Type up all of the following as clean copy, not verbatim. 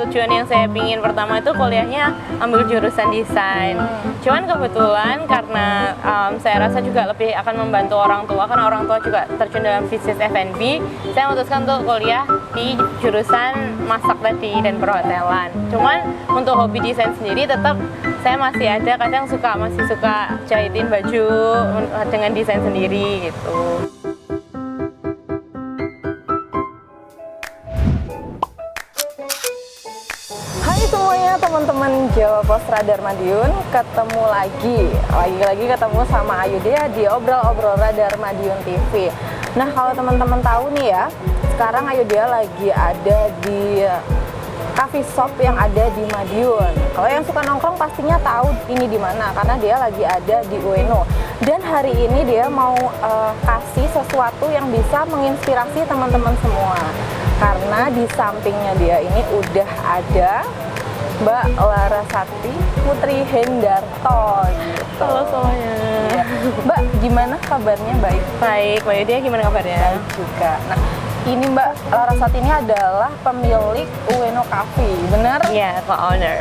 tujuan yang saya pingin pertama itu kuliahnya ambil jurusan desain. Cuman kebetulan karena saya rasa juga lebih akan membantu orang tua, karena orang tua juga terjun dalam bisnis F&B, saya memutuskan untuk kuliah di jurusan masak tadi dan perhotelan. Cuman untuk hobi desain sendiri tetap saya masih ada, kadang masih suka jahitin baju dengan desain sendiri gitu. Hai semuanya teman-teman Jawa Pos Radar Madiun, ketemu lagi ketemu sama Ayu Dea di Obrol-Obrol Radar Madiun TV. Nah kalau teman-teman tahu nih ya, sekarang Ayu Dea lagi ada di coffee shop yang ada di Madiun. Kalau yang suka nongkrong pastinya tahu ini di mana, karena dia lagi ada di Ueno. Dan hari ini dia mau kasih sesuatu yang bisa menginspirasi teman-teman semua. Karena di sampingnya dia ini udah ada Mbak Larasati Putri Hendarto gitu. Halo semuanya. Ya. Mbak, gimana kabarnya? Baik. Baik, Mbak Yudia gimana kabarnya? Baik juga. Nah, ini Mbak Larasati ini adalah pemilik Ueno Coffee, benar? Iya, co-owner.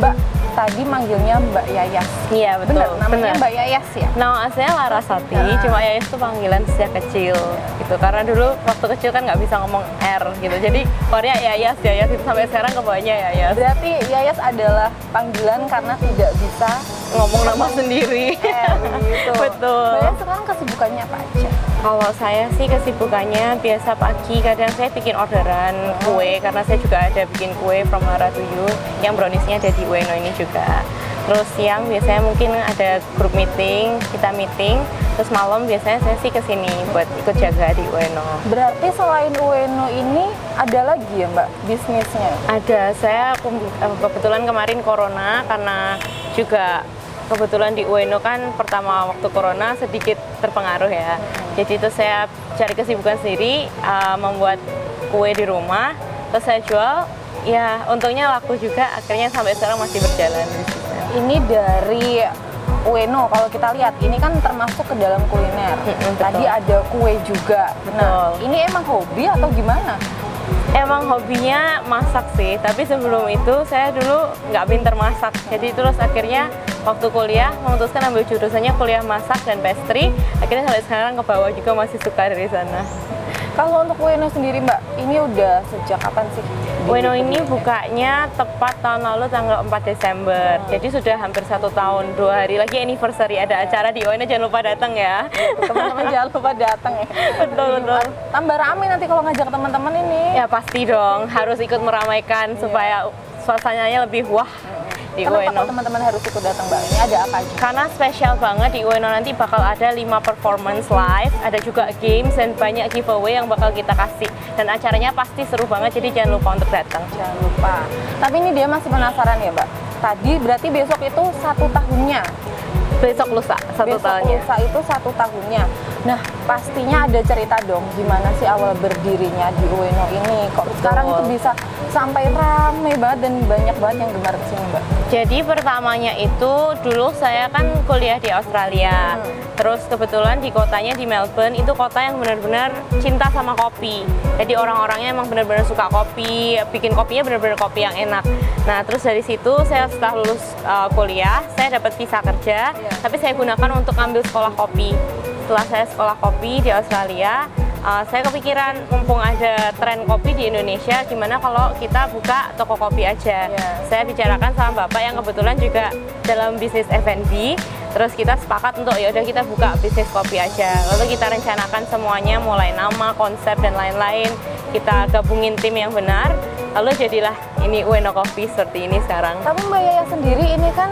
Mbak, tadi manggilnya Mbak Yayas. Iya, betul. Benar, namanya benar. Mbak Yayas ya? Nama aslinya Larasati, cuma Yayas itu panggilan sejak kecil gitu. Karena dulu waktu kecil kan nggak bisa ngomong R gitu. Jadi keluarnya Yayas itu sampai sekarang kebawahnya Yayas. Berarti Yayas adalah panggilan karena tidak bisa Ngomong nama sendiri. gitu. Betul. Mbak Yayas sekarang kesibukannya apa aja? Kalau saya sih kesibukannya biasa pagi, kadang saya bikin orderan kue, karena saya juga ada bikin kue from Lara to You yang browniesnya ada di Ueno ini juga. Terus siang biasanya mungkin ada group meeting, kita meeting. Terus malam biasanya saya sih kesini buat ikut jaga di Ueno. Berarti selain Ueno ini ada lagi ya Mbak bisnisnya? Ada, saya kebetulan kemarin corona, karena juga kebetulan di Ueno kan pertama waktu corona sedikit terpengaruh ya. Jadi itu saya cari kesibukan sendiri, membuat kue di rumah, terus saya jual. Ya untungnya laku juga, akhirnya sampai sekarang masih berjalan bisnisnya. Ini dari Ueno, kalau kita lihat ini kan termasuk ke dalam kuliner. Tadi ada kue juga. Nah, ini emang hobi atau gimana? Emang hobinya masak sih, tapi sebelum itu saya dulu nggak pinter masak. Jadi terus akhirnya waktu kuliah memutuskan ambil jurusannya kuliah masak dan pastry. Akhirnya sampai sekarang ke bawah juga masih suka dari sana. Kalau untuk Ueno sendiri Mbak, ini udah sejak kapan sih? Ueno ini bukanya tepat tahun lalu tanggal 4 Desember. Jadi sudah hampir 1 tahun, 2 hari lagi anniversary, ada acara di Ueno, jangan lupa datang ya. Teman-teman jangan lupa datang ya. Betul. Tambah rame nanti kalau ngajak teman-teman ini. Ya pasti dong, harus ikut meramaikan supaya suasananya lebih wah di Kenapa Ueno. kalau teman-teman harus ikut datang Mbak? Ini ada apa aja? Karena spesial banget di Ueno nanti bakal ada 5 performance live, ada juga games dan banyak giveaway yang bakal kita kasih. Dan acaranya pasti seru banget, jadi jangan lupa untuk datang. Jangan lupa. Tapi ini dia masih penasaran ya Mbak. Tadi berarti besok itu 1 tahunnya. Besok lusa, 1 tahunnya. Besok lusa itu 1 tahunnya. Nah, pastinya ada cerita dong gimana sih awal berdirinya di Ueno ini. Kok sekarang itu bisa sampai rame banget dan banyak banget yang gemar kesini Mbak? Jadi pertamanya itu dulu saya kan kuliah di Australia. Terus kebetulan di kotanya di Melbourne, itu kota yang benar-benar cinta sama kopi. Jadi orang-orangnya emang benar-benar suka kopi, bikin kopinya benar-benar kopi yang enak. Nah terus dari situ saya setelah lulus kuliah, saya dapat visa kerja, tapi saya gunakan untuk ambil sekolah kopi. Setelah saya sekolah kopi di Australia, saya kepikiran mumpung ada tren kopi di Indonesia, gimana kalau kita buka toko kopi aja. Saya bicarakan sama bapak yang kebetulan juga dalam bisnis F&B, terus kita sepakat untuk yaudah kita buka bisnis kopi aja. Lalu kita rencanakan semuanya, mulai nama, konsep dan lain-lain, kita gabungin tim yang benar, lalu jadilah ini Ueno Coffee seperti ini sekarang. Tapi Mbak Yaya sendiri ini kan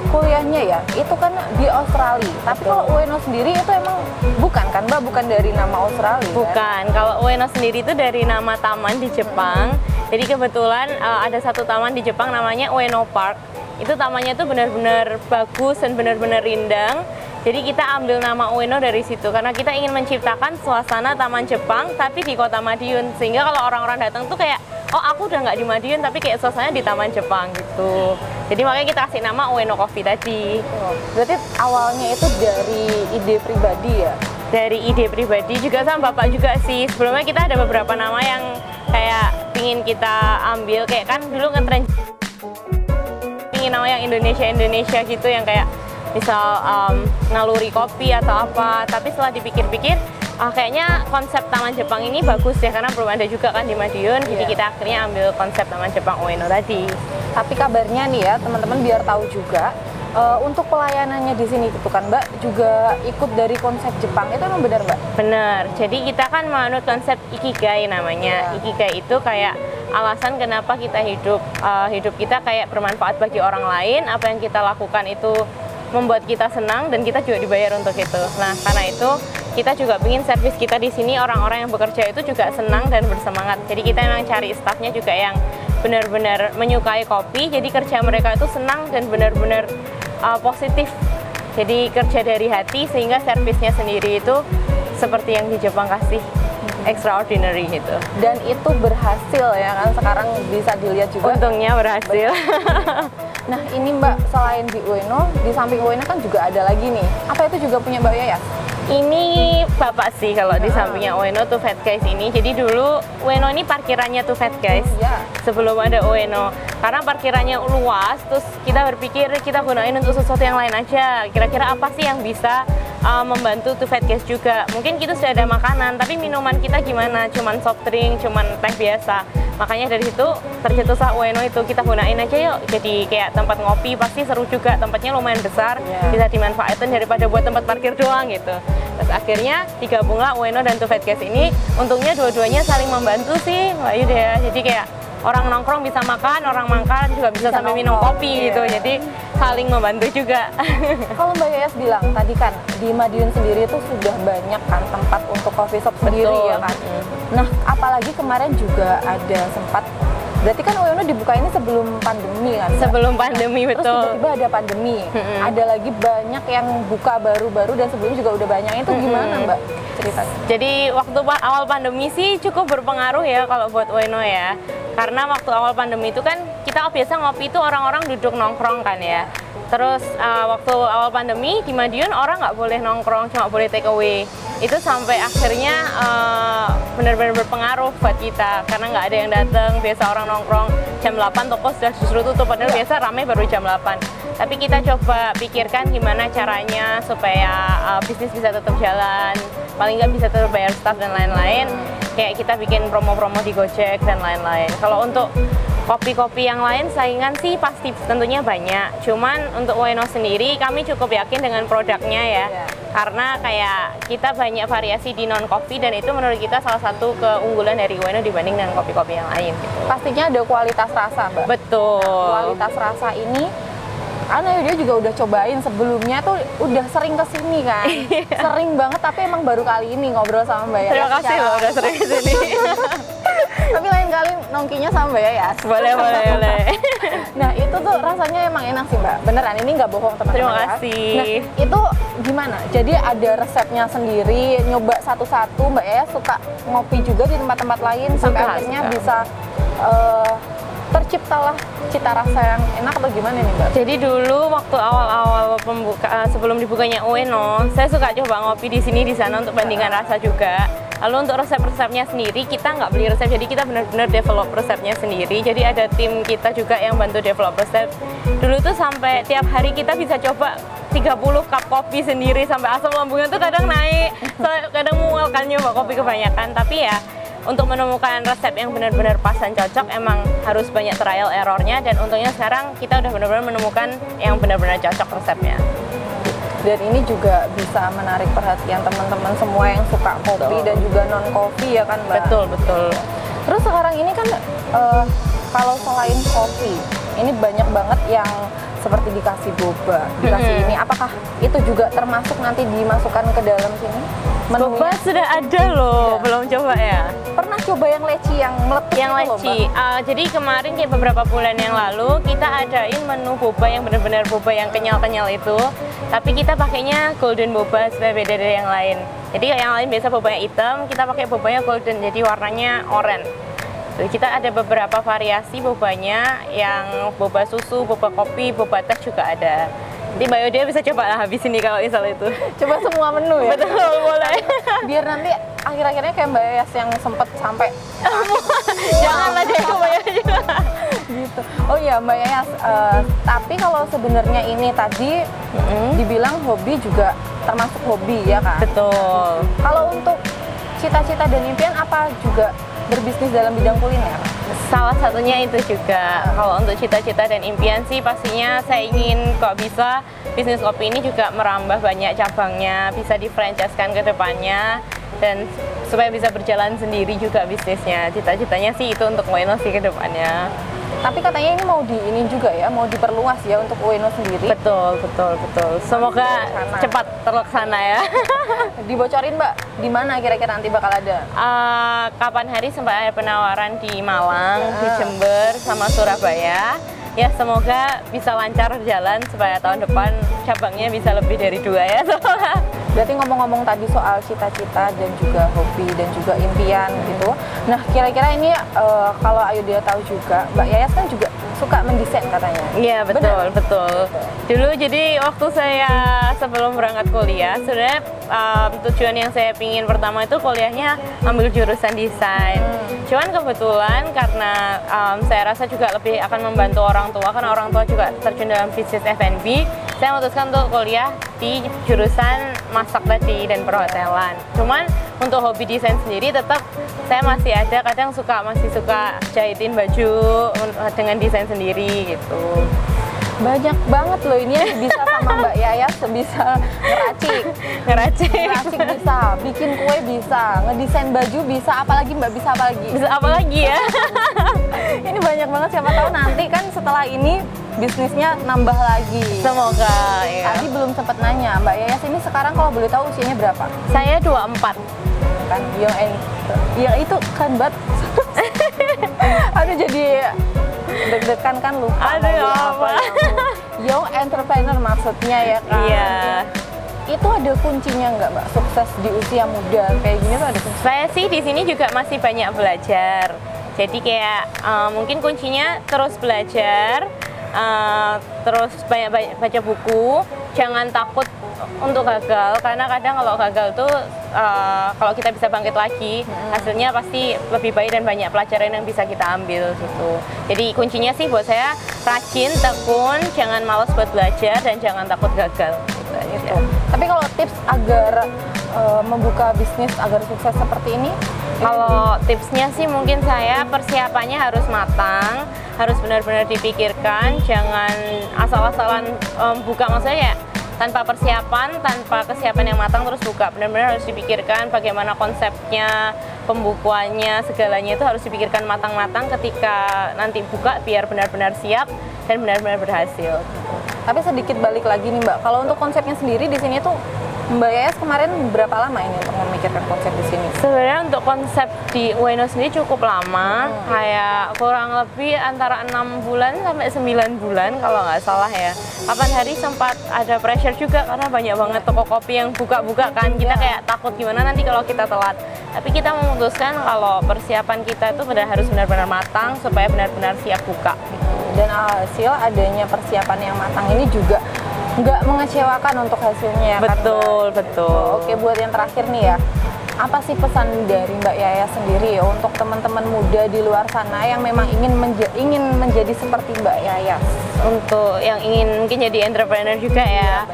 kuliahnya ya, itu kan di Australia. Tapi kalau Ueno sendiri itu emang bukan kan Mbak, bukan dari nama Australia? Bukan, kalau Ueno sendiri itu dari nama taman di Jepang. Jadi kebetulan ada satu taman di Jepang namanya Ueno Park. Itu tamannya tuh benar-benar bagus dan benar-benar rindang. Jadi kita ambil nama Ueno dari situ karena kita ingin menciptakan suasana taman Jepang tapi di kota Madiun, sehingga kalau orang-orang datang tuh kayak, oh aku udah nggak di Madiun tapi kayak suasananya di taman Jepang gitu. Jadi makanya kita kasih nama Ueno Coffee tadi. Berarti awalnya itu dari ide pribadi ya? Dari ide pribadi juga sama bapak juga sih. Sebelumnya kita ada beberapa nama yang kayak pingin kita ambil, kayak kan dulu ngetren pingin namanya yang Indonesia gitu, yang kayak misal naluri kopi atau apa. Tapi setelah dipikir-pikir, kayaknya konsep Taman Jepang ini bagus ya, karena belum ada juga kan di Madiun. Jadi kita akhirnya ambil konsep Taman Jepang Ueno tadi. Tapi kabarnya nih ya teman-teman, biar tahu juga, untuk pelayanannya di sini itu kan Mbak juga ikut dari konsep Jepang, itu emang benar Mbak? Bener, jadi kita kan menganut konsep Ikigai namanya. Ikigai itu kayak alasan kenapa kita hidup. Hidup kita kayak bermanfaat bagi orang lain, apa yang kita lakukan itu membuat kita senang dan kita juga dibayar untuk itu. Nah, karena itu kita juga ingin servis kita di sini, orang-orang yang bekerja itu juga senang dan bersemangat. Jadi kita memang cari staffnya juga yang benar-benar menyukai kopi, jadi kerja mereka itu senang dan benar-benar positif. Jadi kerja dari hati, sehingga servisnya sendiri itu seperti yang di Jepang kasih, extraordinary gitu. Dan itu berhasil ya kan, sekarang bisa dilihat juga. Untungnya berhasil. Nah ini Mbak, selain di Ueno, di samping Ueno kan juga ada lagi nih. Apa itu juga punya Mbak Yayas? Ini bapak sih kalau di sampingnya Ueno tuh Fat Guys ini. Jadi dulu Ueno ini parkirannya tuh Fat Guys. Sebelum ada Ueno. Karena parkirannya luas, terus kita berpikir kita gunain untuk sesuatu yang lain aja. Kira-kira apa sih yang bisa membantu tuh Fat Guys juga. Mungkin kita sudah ada makanan, tapi minuman kita gimana? Cuman soft drink, cuman teh biasa. Makanya dari situ tercetuslah Ueno itu, kita gunain aja yuk. Jadi kayak tempat ngopi, pasti seru juga. Tempatnya lumayan besar, bisa dimanfaatin daripada buat tempat parkir doang gitu. Terus akhirnya digabunglah Ueno dan Two Fat Guys ini. Untungnya dua-duanya saling membantu sih Mbak Yuda ya. Jadi kayak orang nongkrong bisa makan, orang makan juga bisa sambil minum kopi gitu. Jadi saling membantu juga. Kalau Mbak Yayas bilang tadi kan di Madiun sendiri itu sudah banyak kan tempat untuk coffee shop sendiri ya kan. Nah apalagi kemarin juga ada sempat, berarti kan Ueno dibuka ini sebelum pandemi kan? Sebelum pandemi, betul. Terus tiba-tiba ada pandemi, ada lagi banyak yang buka baru-baru dan sebelumnya juga udah banyak. Itu gimana Mbak ceritanya? Jadi waktu awal pandemi sih cukup berpengaruh ya kalau buat Ueno ya. Karena waktu awal pandemi itu kan kita biasa ngopi itu orang-orang duduk nongkrong kan ya. Terus waktu awal pandemi di Madiun orang nggak boleh nongkrong, cuma boleh take away. Itu sampai akhirnya benar-benar berpengaruh buat kita, karena nggak ada yang datang. Biasa orang nongkrong jam 8 toko sudah justru tutup, padahal biasa ramai baru jam 8. Tapi kita coba pikirkan gimana caranya supaya bisnis bisa tetap jalan, paling nggak bisa tetap bayar staff dan lain-lain. Kayak kita bikin promo-promo di Gojek dan lain-lain. Kalau untuk kopi-kopi yang lain saingan sih pasti tentunya banyak. Cuman untuk Ueno sendiri kami cukup yakin dengan produknya ya. Karena kayak kita banyak variasi di non kopi, dan itu menurut kita salah satu keunggulan dari Ueno dibanding dengan kopi-kopi yang lain gitu. Pastinya ada kualitas rasa Mbak. Betul. Nah, kualitas rasa ini karena dia juga udah cobain sebelumnya tuh, udah sering kesini kan. Sering banget, tapi emang baru kali ini ngobrol sama Mbak Yayas. Terima kasih loh udah sering kesini. Tapi lain kali nongkinya sama Mbak Yayas. Boleh. Nah itu tuh rasanya emang enak sih Mbak, beneran, ini nggak bohong teman-teman. Terima ya. kasih. Nah itu gimana? Jadi ada resepnya sendiri, nyoba satu-satu. Mbak Yayas suka ngopi juga di tempat-tempat lain sampai akhirnya bisa terciptalah cita rasa yang enak, atau gimana nih Mbak? Jadi dulu waktu awal-awal sebelum dibukanya Ueno, saya suka coba ngopi di sini di sana untuk bandingkan rasa juga. Lalu untuk resep-resepnya sendiri kita nggak beli resep, jadi kita benar-benar develop resepnya sendiri. Jadi ada tim kita juga yang bantu develop resep. Dulu tuh sampai tiap hari kita bisa coba 30 cup kopi sendiri, sampai asam lambungnya tuh kadang naik, kadang mual kan nyoba kopi kebanyakan. Tapi ya untuk menemukan resep yang benar-benar pas dan cocok emang harus banyak trial errornya, dan untungnya sekarang kita udah benar-benar menemukan yang benar-benar cocok resepnya. Dan ini juga bisa menarik perhatian teman-teman semua yang suka kopi dan juga non kopi ya kan Mbak? Betul. Terus sekarang ini kan kalau selain kopi, ini banyak banget yang seperti dikasih boba, dikasih ini. Apakah itu juga termasuk nanti dimasukkan ke dalam sini? Boba sudah ada loh, belum coba ya? Pernah coba yang leci, yang meletus yang leci. Jadi kemarin kayak beberapa bulan yang lalu kita adain menu boba yang benar-benar boba yang kenyal-kenyal itu. Tapi kita pakainya golden boba supaya beda dari yang lain. Jadi yang lain biasa bobanya hitam, kita pakai bobanya golden, jadi warnanya oranye. Kita ada beberapa variasi bobanya, yang boba susu, boba kopi, boba teh juga ada. Nanti Mbak Yodia bisa coba lah habis ini kalau misal itu. Coba semua menu ya. Betul, boleh. Biar nanti akhir-akhirnya kayak Mbak Yayas yang sempet sampai Janganlah deh Mbak Yodia. gitu. Oh iya Mbak Yayas, tapi kalau sebenarnya ini tadi dibilang hobi juga termasuk hobi ya kan? Betul. Kalau untuk cita-cita dan impian apa juga berbisnis dalam bidang kuliner? Salah satunya itu juga. Kalau untuk cita-cita dan impian sih pastinya saya ingin kok bisa bisnis kopi ini juga merambah banyak cabangnya, bisa di-franchise-kan ke depannya dan supaya bisa berjalan sendiri juga bisnisnya. Cita-citanya sih itu untuk Ueno sih ke depannya. Tapi katanya ini mau ini juga ya, mau diperluas ya untuk Ueno sendiri. Betul. Semoga Terlaksana. cepat terlaksana ya. Dibocorin Mbak, di mana kira-kira nanti bakal ada? Kapan hari sempat ada penawaran di Malang, di Jember, sama Surabaya. Ya semoga bisa lancar jalan supaya tahun depan cabangnya bisa lebih dari 2 ya. Berarti ngomong-ngomong tadi soal cita-cita dan juga hobi dan juga impian gitu. Nah kira-kira ini kalau Ayu dia tahu juga, Mbak Yayas kan juga suka mendesain katanya. Iya Benar? betul. Dulu jadi waktu saya sebelum berangkat kuliah, sebenarnya tujuan yang saya pingin pertama itu kuliahnya ambil jurusan desain. Cuman kebetulan karena saya rasa juga lebih akan membantu orang tua, karena orang tua juga terjun dalam bisnis F&B. Saya memutuskan untuk kuliah di jurusan masak tadi dan perhotelan. Cuman untuk hobi desain sendiri tetap saya masih ada, kadang masih suka jahitin baju dengan desain sendiri gitu. Banyak banget loh ini yang bisa sama Mbak Yayas, bisa ngeracik bisa, bikin kue bisa, ngedesain baju bisa, apalagi Mbak bisa apalagi? Bisa apa lagi ya? Ini banyak banget, siapa tahu nanti kan setelah ini bisnisnya nambah lagi. Semoga ya. Tadi belum sempat nanya, Mbak Yayas ini sekarang kalau boleh tahu usianya berapa? Saya 24. Kan yang itu kan Bat. Aduh jadi deg-degan kan lupa. Aduh, mau bilang apa? Young entrepreneur maksudnya ya kan. Iya. Itu ada kuncinya nggak Mbak sukses di usia muda kayak gini tuh ada kunci? Saya sih di sini juga masih banyak belajar. Jadi kayak mungkin kuncinya terus belajar, terus banyak baca buku, jangan takut untuk gagal, karena kadang kalau gagal tuh kalau kita bisa bangkit lagi, hasilnya pasti lebih baik dan banyak pelajaran yang bisa kita ambil gitu. Jadi kuncinya sih buat saya rajin, tekun, jangan malas buat belajar dan jangan takut gagal. Gitu. Tapi kalau tips agar membuka bisnis agar sukses seperti ini? Kalau tipsnya sih mungkin saya persiapannya harus matang, harus benar-benar dipikirkan, jangan asal-asalan buka, maksudnya ya tanpa persiapan, tanpa kesiapan yang matang terus buka. Benar-benar harus dipikirkan bagaimana konsepnya, pembukuannya, segalanya itu harus dipikirkan matang-matang ketika nanti buka biar benar-benar siap dan benar-benar berhasil. Tapi sedikit balik lagi nih Mbak, kalau untuk konsepnya sendiri di sini tuh Mbak Yayas kemarin berapa lama ini untuk memikirkan konsep di sini? Sebenarnya untuk konsep di Ueno sendiri cukup lama, kayak kurang lebih antara 6 bulan sampai 9 bulan kalau nggak salah ya. Kapan hari sempat ada pressure juga karena banyak banget toko kopi yang buka-buka kan, kita kayak takut gimana nanti kalau kita telat. Tapi kita memutuskan kalau persiapan kita itu harus benar-benar matang supaya benar-benar siap buka. Dan hasil adanya persiapan yang matang ini juga nggak mengecewakan untuk hasilnya ya kan? Betul. Oke, buat yang terakhir nih ya, apa sih pesan dari Mbak Yayas sendiri untuk teman-teman muda di luar sana yang memang ingin menjadi seperti Mbak Yayas? Untuk yang ingin mungkin jadi entrepreneur juga ya,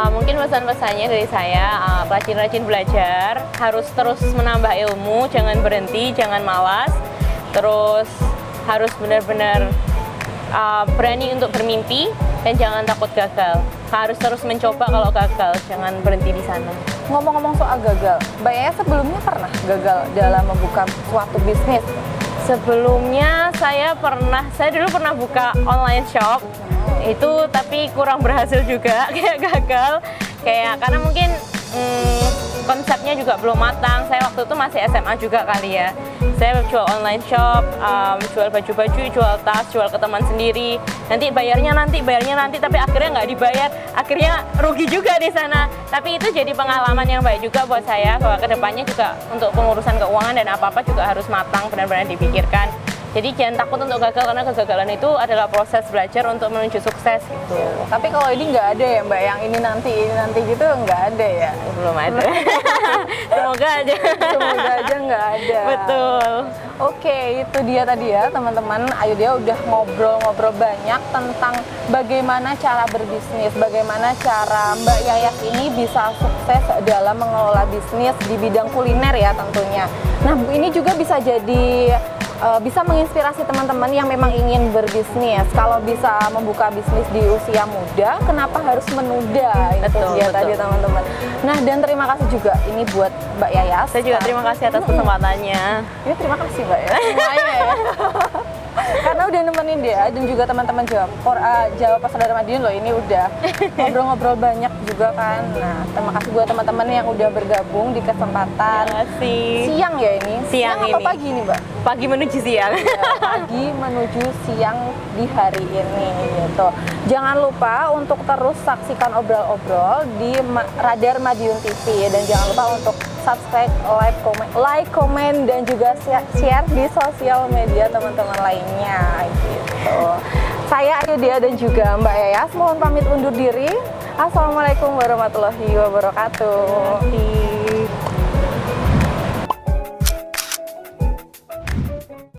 mungkin pesan-pesannya dari saya, rajin-rajin belajar, harus terus menambah ilmu, jangan berhenti, jangan malas, terus harus benar-benar berani untuk bermimpi dan jangan takut gagal. Harus terus mencoba kalau gagal, jangan berhenti di sana. Ngomong-ngomong soal gagal, Mbak Yayas sebelumnya pernah gagal dalam membuka suatu bisnis? Sebelumnya saya dulu pernah buka online shop, itu tapi kurang berhasil juga, kayak gagal, karena mungkin konsepnya juga belum matang. Saya waktu itu masih SMA juga kali ya. Saya jual online shop, jual baju-baju, jual tas, jual ke teman sendiri. Nanti bayarnya nanti, tapi akhirnya nggak dibayar. Akhirnya rugi juga di sana. Tapi itu jadi pengalaman yang baik juga buat saya, bahwa kedepannya juga untuk pengurusan keuangan dan apa-apa juga harus matang, benar-benar dipikirkan. Jadi jangan takut untuk gagal, karena kegagalan itu adalah proses belajar untuk menuju sukses gitu. Tapi kalau ini nggak ada ya Mbak, yang ini nanti gitu nggak ada ya? Belum ada. Semoga aja. Semoga aja nggak ada. Betul. Oke, itu dia tadi ya teman-teman. Ayu dia udah ngobrol-ngobrol banyak tentang bagaimana cara berbisnis, bagaimana cara Mbak Yayas ini bisa sukses dalam mengelola bisnis di bidang kuliner ya tentunya. Nah, ini juga bisa jadi bisa menginspirasi teman-teman yang memang ingin berbisnis. Kalau bisa membuka bisnis di usia muda, kenapa harus menunda? Itu dia tadi teman-teman. Nah, dan terima kasih juga ini buat Mbak Yayas. Saya juga terima kasih atas kesempatannya. Ini terima kasih Mbak ya. Semuanya ya. Karena udah nemenin dia dan juga teman-teman Jawa Pos Radar Madiun loh, ini udah ngobrol-ngobrol banyak juga kan. Nah, terima kasih buat teman-teman yang udah bergabung di kesempatan siang ya ini. Siang atau ini. pagi nih Mbak? Pagi menuju siang. Ya, pagi menuju siang di hari ini gitu. Jangan lupa untuk terus saksikan obrol-obrol di Radar Madiun TV dan jangan lupa untuk subscribe, like, komen, dan juga share di sosial media teman-teman lainnya gitu. Saya Ayu Dia dan juga Mbak Yayas mohon pamit undur diri. Assalamualaikum warahmatullahi wabarakatuh.